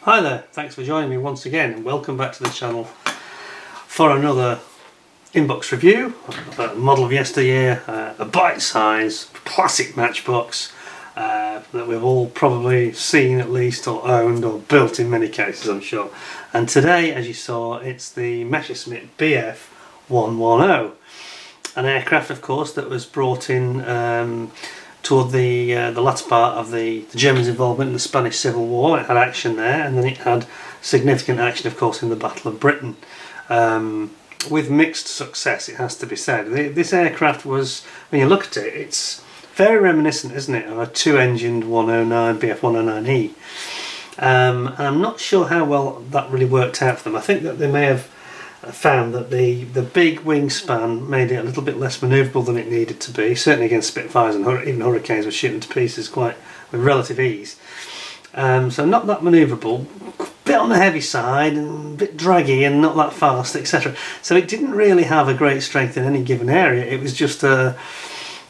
Hi there, thanks for joining me once again and welcome back to the channel for another inbox review of a model of yesteryear, a bite-size classic Matchbox that we've all probably seen at least or owned or built in many cases, I'm sure. And today, as you saw, it's the Me.Bf110, an aircraft of course that was brought in toward the latter part of the Germans' involvement in the Spanish Civil War. It had action there, and then it had significant action, of course, in the Battle of Britain. With mixed success, it has to be said. This aircraft was, when you look at it, it's very reminiscent, isn't it, of a two-engined 109 Bf109E. And I'm not sure how well that really worked out for them. I think that they may have found that the big wingspan made it a little bit less manoeuvrable than it needed to be, certainly against Spitfires, and even Hurricanes were shooting to pieces quite with relative ease. So not that manoeuvrable, a bit on the heavy side and a bit draggy and not that fast, etc. So it didn't really have a great strength in any given area. It was just a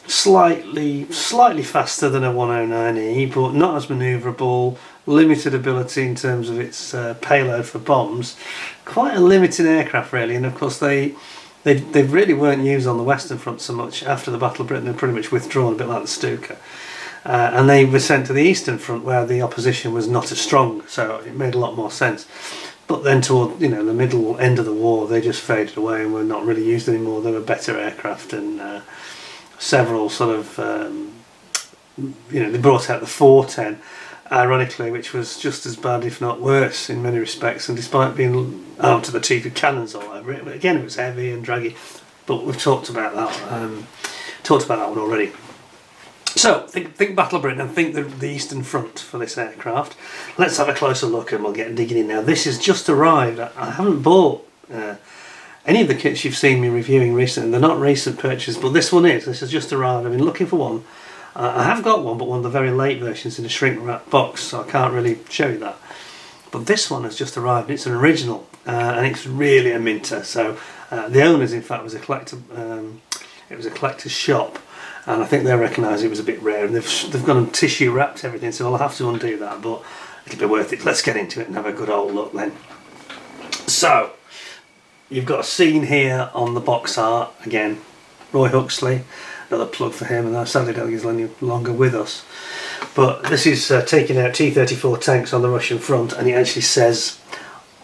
slightly faster than a 109E, but not as manoeuvrable, limited ability in terms of its payload for bombs. Quite a limited aircraft really, and of course they really weren't used on the Western Front so much. After the Battle of Britain, they were pretty much withdrawn, a bit like the Stuka. And they were sent to the Eastern Front where the opposition was not as strong, so it made a lot more sense. But then toward the middle end of the war, they just faded away and were not really used anymore. They were better aircraft, and several sort of they brought out the 410, ironically, which was just as bad if not worse in many respects, and despite being armed to the teeth with cannons all over it, but again it was heavy and draggy. But we've talked about that one already. So think Battle of Britain and think the Eastern Front for this aircraft. Let's have a closer look and we'll get digging in now. This has just arrived. I haven't bought any of the kits you've seen me reviewing recently. They're not recent purchases, but this one is. This has just arrived. I've been looking for one. I have got one, but one of the very late versions in a shrink wrap box, so I can't really show you that. But this one has just arrived. It's an original, and it's really a minter. So the owners, in fact, was a collector. It was a collector's shop, and I think they recognise it was a bit rare, and they've gone and tissue wrapped everything. So I'll have to undo that, but it'll be worth it. Let's get into it and have a good old look then. So you've got a scene here on the box art again. Roy Oxley. Another plug for him, and I sadly don't think he's any longer with us. But this is taking out T-34 tanks on the Russian front, and it actually says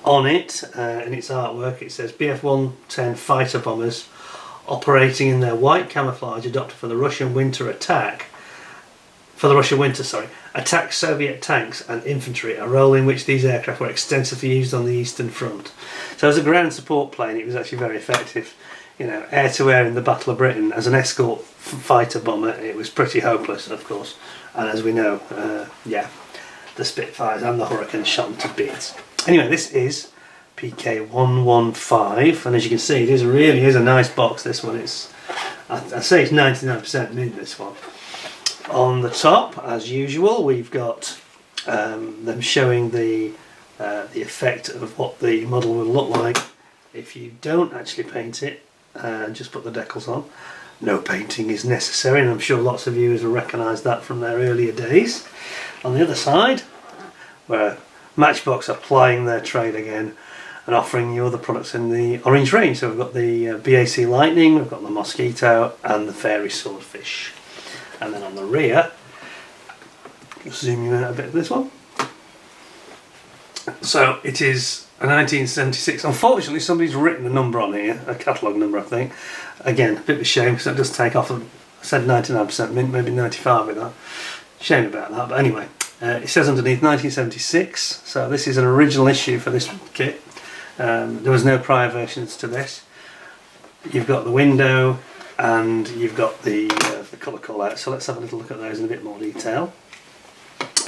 on it, in its artwork, it says Bf110 fighter bombers operating in their white camouflage adopted for the Russian winter attack. Attack Soviet tanks and infantry, a role in which these aircraft were extensively used on the Eastern Front. So as a ground support plane, it was actually very effective. Air-to-air in the Battle of Britain, as an escort fighter bomber, it was pretty hopeless, of course. And as we know, the Spitfires and the Hurricanes shot them to bits. Anyway, this is PK-115, and as you can see, it really is a nice box. This one is, I say it's 99% mint. This one. On the top, as usual, we've got them showing the effect of what the model will look like if you don't actually paint it. Just put the decals on. No painting is necessary, and I'm sure lots of viewers will recognise that from their earlier days. On the other side, where Matchbox are plying their trade again and offering you other products in the orange range. So we've got the BAC Lightning, we've got the Mosquito and the Fairy Swordfish. And then on the rear, just zoom you out a bit of this one. So it is a 1976. Unfortunately, somebody's written a number on here, a catalogue number, I think. Again, a bit of a shame because that does take off. I said 99% mint, maybe 95 with that. Shame about that, but anyway, it says underneath 1976. So this is an original issue for this kit. There was no prior versions to this. You've got the window and you've got the colour call out. So let's have a little look at those in a bit more detail.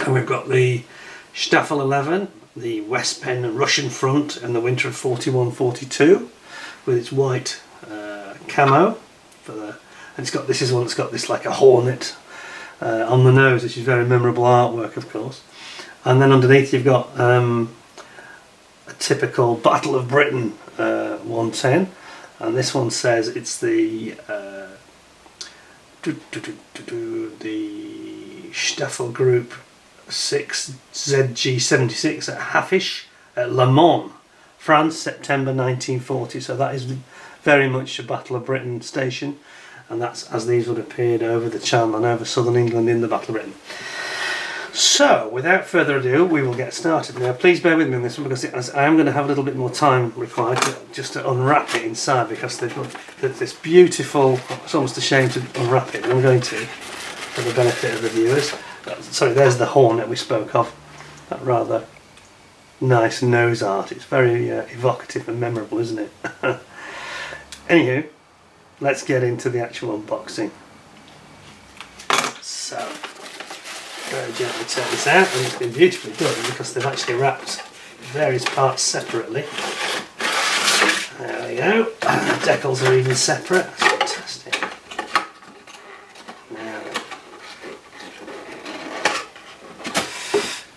And we've got the Staffel 11. The West Pen Russian front in the winter of 41-42 with its white camo and it's got, this is one that's got this like a hornet on the nose, which is very memorable artwork, of course. And then underneath you've got a typical Battle of Britain 110, and this one says it's the Staffel Group ZG76 at Haffish at Le Mans, France, September 1940. So that is very much a Battle of Britain station, and that's as these would have appeared over the Channel and over southern England in the Battle of Britain. So, without further ado, we will get started. Now, please bear with me on this one, because I am going to have a little bit more time required just to unwrap it inside, because they've got this beautiful, it's almost a shame to unwrap it, I'm going to, for the benefit of the viewers. Sorry, there's the horn that we spoke of, that rather nice nose art. It's very evocative and memorable, isn't it? Anywho, let's get into the actual unboxing. So, very gently take this out, and it's been beautifully done because they've actually wrapped various parts separately. There we go. The decals are even separate. That's fantastic. Now,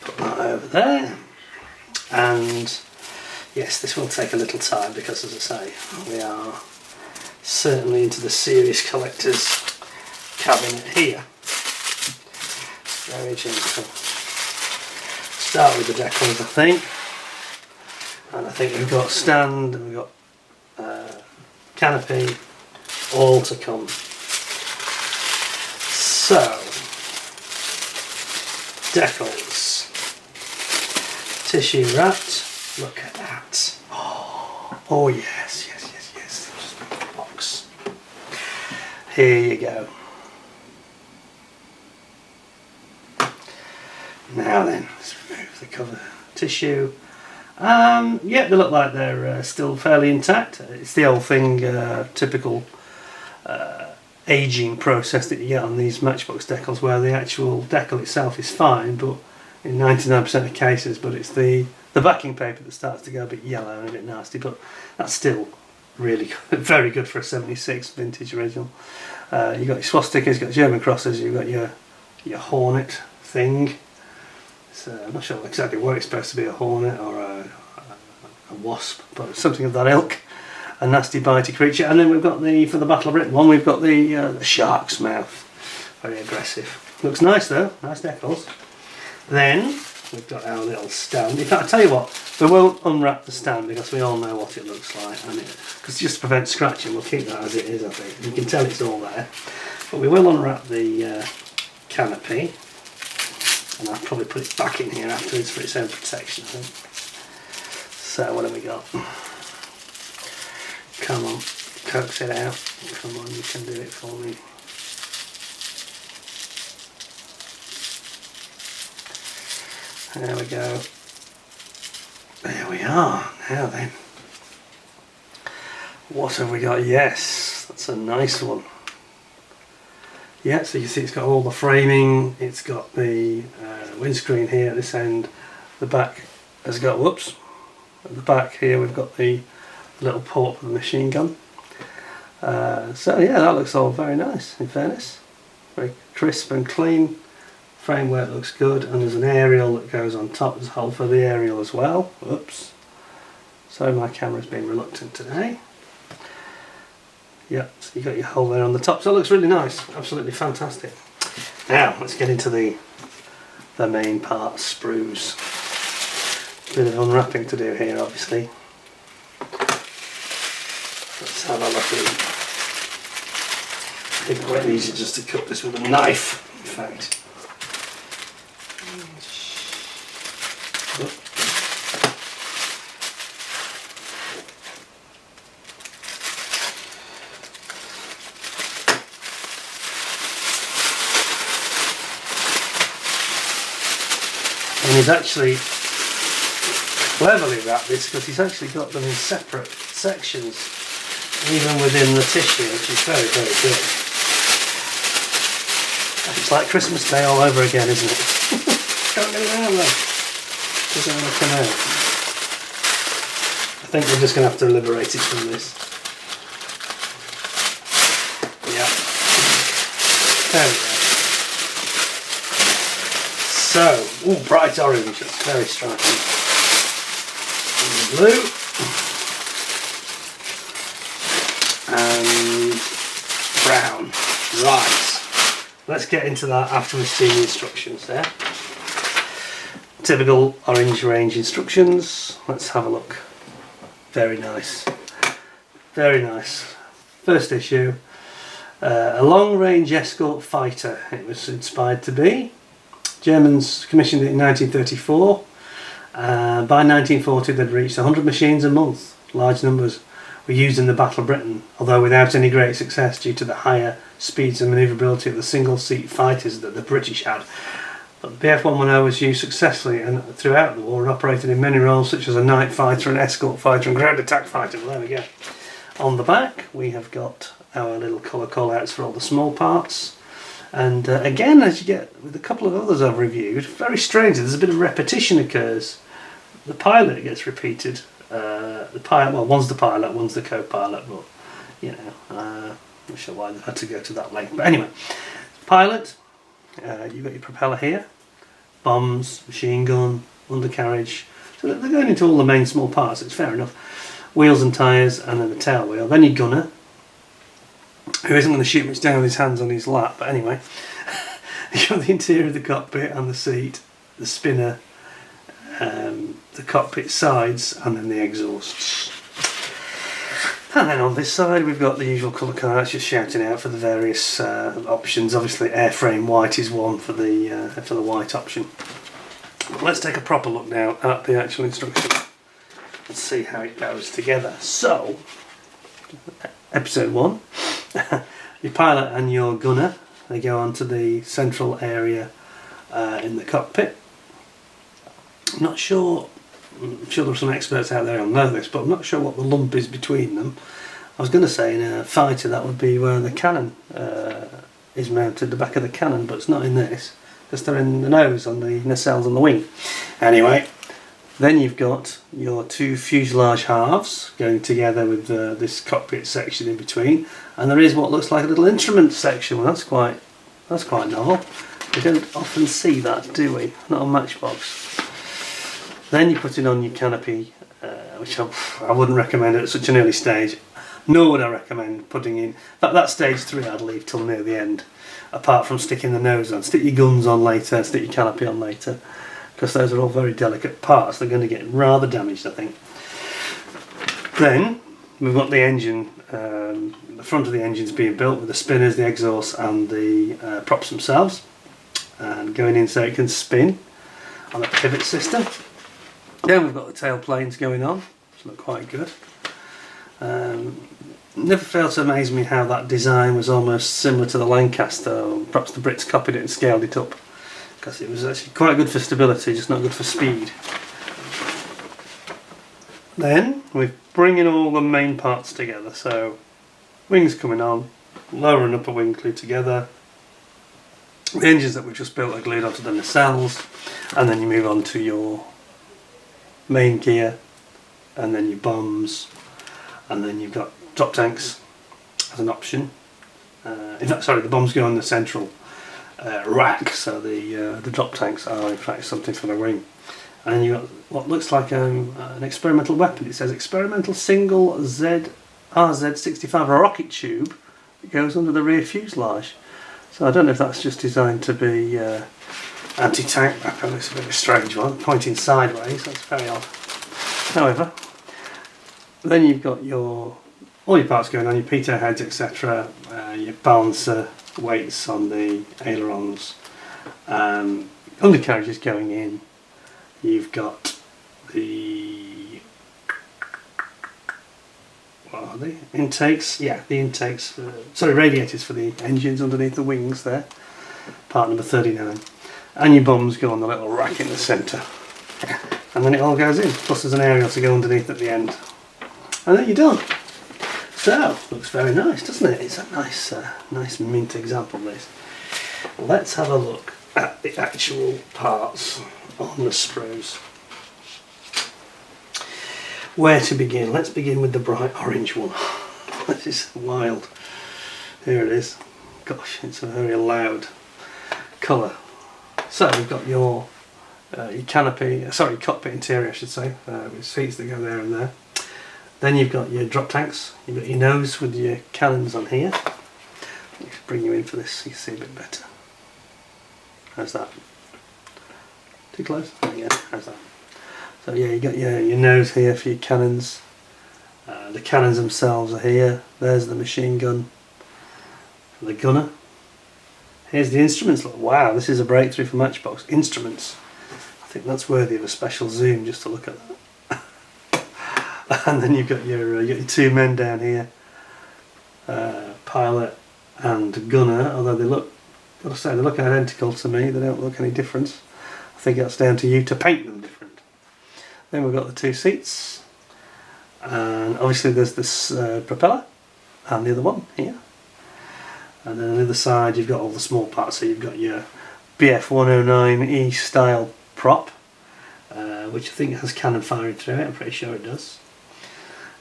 put that over there. And yes, this will take a little time because, as I say, we are certainly into the serious collector's cabinet here. Very gentle. Start with the decals, I think. And I think we've got stand, and we've got canopy, all to come. So, decals. Tissue wrapped. Look at that. Oh yes, yes, yes, yes. Just make the box. Here you go. Now then, let's remove the cover tissue. Yeah, they look like they're still fairly intact. It's the old thing, typical aging process that you get on these Matchbox decals, where the actual decal itself is fine, but in 99% of cases, but it's the backing paper that starts to go a bit yellow and a bit nasty. But that's still really good, very good for a 76 vintage original. You've got your swastikas, you've got German crosses, you've got your hornet thing. I'm not sure exactly what it's supposed to be, a hornet or a wasp, but something of that ilk. A nasty bitey creature. And then we've got for the Battle of Britain one, we've got the shark's mouth. Very aggressive. Looks nice though, nice decals. Then we've got our little stand. In fact, I tell you what, we won't unwrap the stand because we all know what it looks like, and because just to prevent scratching, we'll keep that as it is, I think. You can tell it's all there. But we will unwrap the canopy. And I'll probably put it back in here afterwards for its own protection, I think. So what have we got? Come on, coax it out. Come on, you can do it for me. There we go. There we are. Now then. What have we got? Yes, that's a nice one. Yeah, so you can see it's got all the framing, it's got the windscreen here at this end, the back has got, whoops, at the back here we've got the little port for the machine gun. So yeah, that looks all very nice, in fairness. Very crisp and clean, framework looks good, and there's an aerial that goes on top, there's a hole for the aerial as well. Whoops, sorry my camera's been reluctant today. Yeah, so you got your hole there on the top, so it looks really nice, absolutely fantastic. Now let's get into the main part, sprues. Bit of unwrapping to do here, obviously. Let's have a look at. I think it's quite easy just to cut this with a knife, in fact. And he's actually cleverly wrapped this because he's actually got them in separate sections, even within the tissue, which is very, very good. It's like Christmas Day all over again, isn't it? Can't get it out though. Doesn't want to come out. I think we're just going to have to liberate it from this. Yeah. There we go. So, ooh, bright orange, that's very striking. And blue. And brown. Right. Let's get into that after we've seen the instructions there. Typical orange range instructions. Let's have a look. Very nice. Very nice. First issue. A long-range escort fighter. It was inspired to be. Germans commissioned it in 1934. By 1940 they'd reached 100 machines a month. Large numbers were used in the Battle of Britain, although without any great success due to the higher speeds and manoeuvrability of the single-seat fighters that the British had. But the Bf110 was used successfully and throughout the war and operated in many roles such as a night fighter, an escort fighter and ground attack fighter. Well, there we go. On the back we have got our little colour call-outs for all the small parts. And again, as you get with a couple of others I've reviewed, very strange, there's a bit of repetition occurs. The pilot gets repeated. Well, one's the pilot, one's the co-pilot, but you know, I'm not sure why they've had to go to that length. But anyway, pilot, you've got your propeller here, bombs, machine gun, undercarriage. So they're going into all the main small parts, it's fair enough. Wheels and tyres, and then the tail wheel. Then your gunner, who isn't going to shoot much down with his hands on his lap, but anyway. You've got the interior of the cockpit and the seat, the spinner, the cockpit sides, and then the exhausts. And then on this side we've got the usual colour cards just shouting out for the various options. Obviously airframe white is one for the white option. But let's take a proper look now at the actual instruction. Let's see how it goes together. So, episode 1, your pilot and your gunner, they go onto the central area in the cockpit. I'm sure there are some experts out there who'll know this, but I'm not sure what the lump is between them. I was going to say in a fighter that would be where the cannon is mounted, the back of the cannon, but it's not in this, because they're in the nose, on the nacelles on the wing. Anyway, then you've got your two fuselage halves going together with this cockpit section in between, and there is what looks like a little instrument section. Well, that's quite novel. We don't often see that, do we? Not on Matchbox. Then you put it on your canopy, which I wouldn't recommend at such an early stage. Nor would I recommend putting in that stage 3. I'd leave till near the end, apart from sticking the nose on. Stick your guns on later, stick your canopy on later, because those are all very delicate parts. They're going to get rather damaged, I think. Then we've got the engine. The front of the engine's being built with the spinners, the exhausts and the props themselves, and going in so it can spin on a pivot system. Then we've got the tail planes going on, which look quite good. Never failed to amaze me how that design was almost similar to the Lancaster, or perhaps the Brits copied it and scaled it up, because it was actually quite good for stability, just not good for speed. Then we're bringing all the main parts together, so wings coming on, lower and upper wing glued together, the engines that we've just built are glued onto the nacelles, and then you move on to your main gear, and then your bombs, and then you've got drop tanks as an option. In fact, sorry, the bombs go on the central rack, so the drop tanks are in fact something for the wing. And you've got what looks like an experimental weapon. It says experimental single RZ-65, a rocket tube that goes under the rear fuselage. So I don't know if that's just designed to be anti-tank weapon. It's a bit of a strange one, pointing sideways, that's very odd. However, then you've got all your parts going on, your pitot heads, etc., your balancer weights on the ailerons, undercarriages going in. You've got the, what are they? Intakes? Yeah, the intakes, radiators for the engines underneath the wings there, part number 39. And your bombs go on the little rack in the centre. And then it all goes in, plus there's an aerial to go underneath at the end. And then you're done. So, looks very nice, doesn't it? It's a nice mint example, this. Let's have a look at the actual parts on the sprues. Where to begin? Let's begin with the bright orange one. This is wild. Here it is. Gosh, it's a very loud colour. So we've got your canopy, cockpit interior I should say, with seats that go there and there. Then you've got your drop tanks, you've got your nose with your cannons on here. Let me bring you in for this so you can see a bit better. How's that? Too close? Yeah, how's that? So yeah, you got your nose here for your cannons. The cannons themselves are here. There's the machine gun for the gunner. Here's the instruments. Look, wow, this is a breakthrough for Matchbox. Instruments. I think that's worthy of a special zoom just to look at that. And then you've got your two men down here, pilot and gunner. Although they look, gotta say, they look identical to me. They don't look any different. I think that's down to you to paint them different. Then we've got the two seats, and obviously there's this propeller and the other one here. And then on the other side you've got all the small parts. So you've got your Bf110E style prop, which I think has cannon firing through it. I'm pretty sure it does.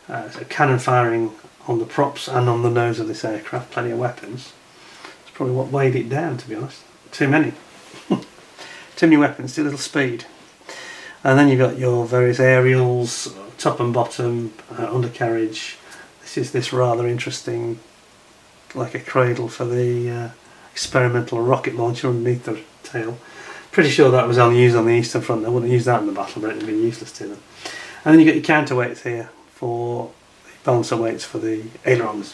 So cannon firing on the props and on the nose of this aircraft. Plenty of weapons. It's probably what weighed it down, to be honest. Too many. Too many weapons, too little speed. And then you've got your various aerials, top and bottom, undercarriage. This is this rather interesting, like a cradle for the experimental rocket launcher underneath the tail. Pretty sure that was only used on the Eastern Front. They wouldn't use that in the battle, but it would have been useless to them. And then you've got your counterweights here for the balancer weights for the ailerons.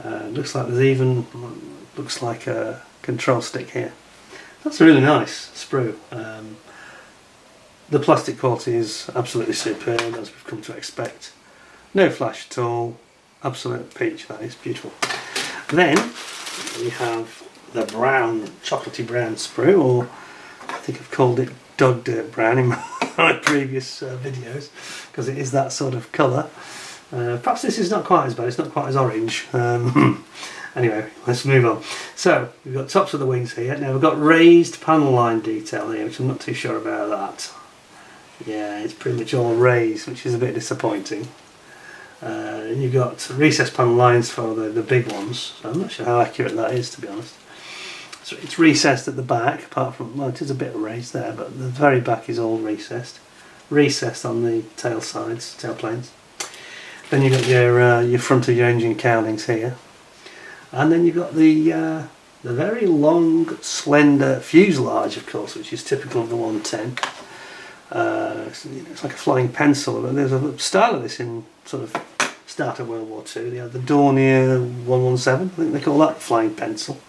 Looks like there's even, looks like a control stick here. That's really nice, Sprue. The plastic quality is absolutely superb, as we've come to expect. No flash at all. Absolute peach, that is beautiful. Then we have the brown, chocolatey brown Sprue, or I think I've called it dog dirt brown in my previous videos, because it is that sort of colour. Perhaps this is not quite as bad, it's not quite as orange. Anyway, let's move on. So, we've got tops of the wings here. Now we've got raised panel line detail here, which I'm not too sure about that. Yeah, it's pretty much all raised, which is a bit disappointing. And you've got recessed panel lines for the big ones. So I'm not sure how accurate that is, to be honest. So it's recessed at the back, apart from, well, it is a bit raised there, but the very back is all recessed. Recessed on the tail sides, tail planes. Then you've got your front of your engine cowlings here. And then you've got the very long, slender fuselage, of course, which is typical of the 110. It's like a flying pencil. There's a style of this in sort of start of World War II. They had the Dornier 117, I think they call that the flying pencil.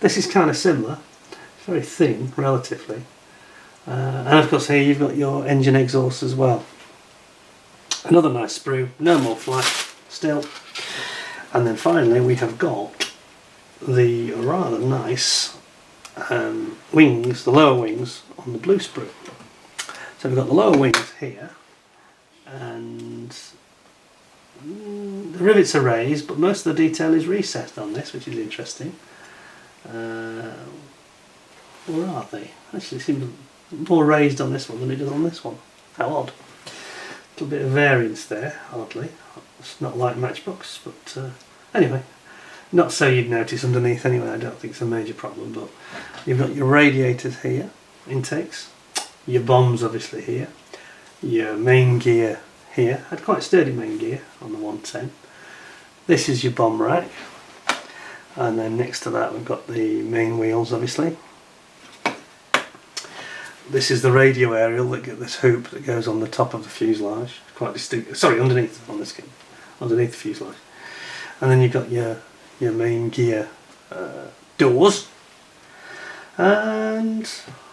This is kind of similar. It's very thin, relatively. And of course here you've got your engine exhaust as well. Another nice Sprue, no more flash still. And then finally we have got the rather nice wings, the lower wings on the blue Sprue. So we've got the lower wings here, and the rivets are raised, but most of the detail is recessed on this, which is interesting. Or are they? Actually, it seems more raised on this one than it does on this one. How odd. A little bit of variance there, hardly. It's not like Matchbox, but anyway, not so you'd notice underneath anyway. I don't think it's a major problem, but you've got your radiators here, intakes. Your bombs obviously here, your main gear here, had quite sturdy main gear on the 110. This is your bomb rack, and then next to that we've got the main wheels obviously. This is the radio aerial, that get this hoop that goes on the top of the fuselage, quite distinct, sorry, underneath on this skin, underneath the fuselage. And then you've got your main gear doors, and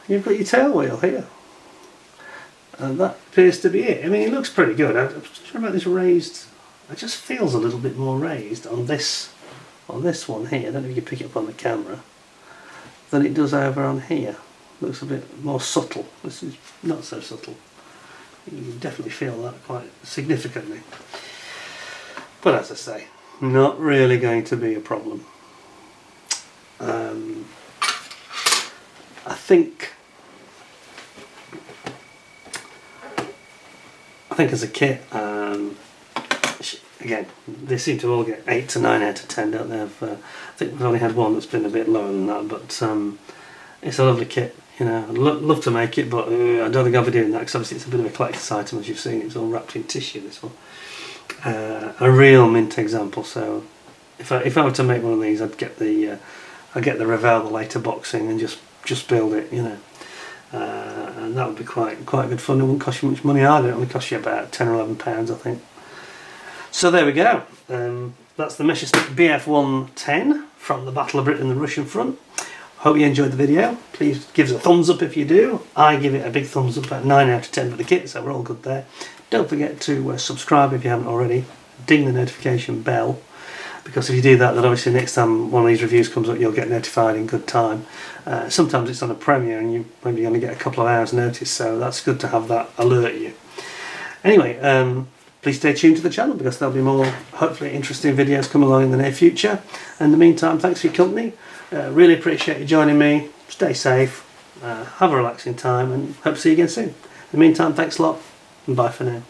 you've got your tail wheel here. And that appears to be it. I mean, it looks pretty good. I'm sure about this raised. It just feels a little bit more raised on this one here. I don't know if you can pick it up on the camera, than it does over on here. Looks a bit more subtle. This is not so subtle. You can definitely feel that quite significantly. But as I say, not really going to be a problem. I think as a kit, again, they seem to all get 8 to 9 out of 10, don't they? I think we've only had one that's been a bit lower than that, but it's a lovely kit. You know, I'd love to make it, but I don't think I'll be doing that, because obviously it's a bit of a collector's item, as you've seen. It's all wrapped in tissue, this one. A real mint example. So if I were to make one of these, I'd get the Revell, the later boxing, and just build it, you know. and that would be quite good fun. It wouldn't cost you much money either. It only cost you about £10 or £11, I think. So there we go. That's the Me.Bf110 from the Battle of Britain and the Russian front. Hope you enjoyed the video. Please give us a thumbs up if you do. I give it a big thumbs up, about 9 out of 10 for the kit, so we're all good there. Don't forget to subscribe if you haven't already. Ding the notification bell, because if you do that, then obviously next time one of these reviews comes up, you'll get notified in good time. Sometimes it's on a premiere and you maybe only get a couple of hours notice, so that's good to have that alert you. Anyway, please stay tuned to the channel, because there'll be more hopefully interesting videos come along in the near future. In the meantime, thanks for your company. Really appreciate you joining me. Stay safe, have a relaxing time, and hope to see you again soon. In the meantime, thanks a lot, and bye for now.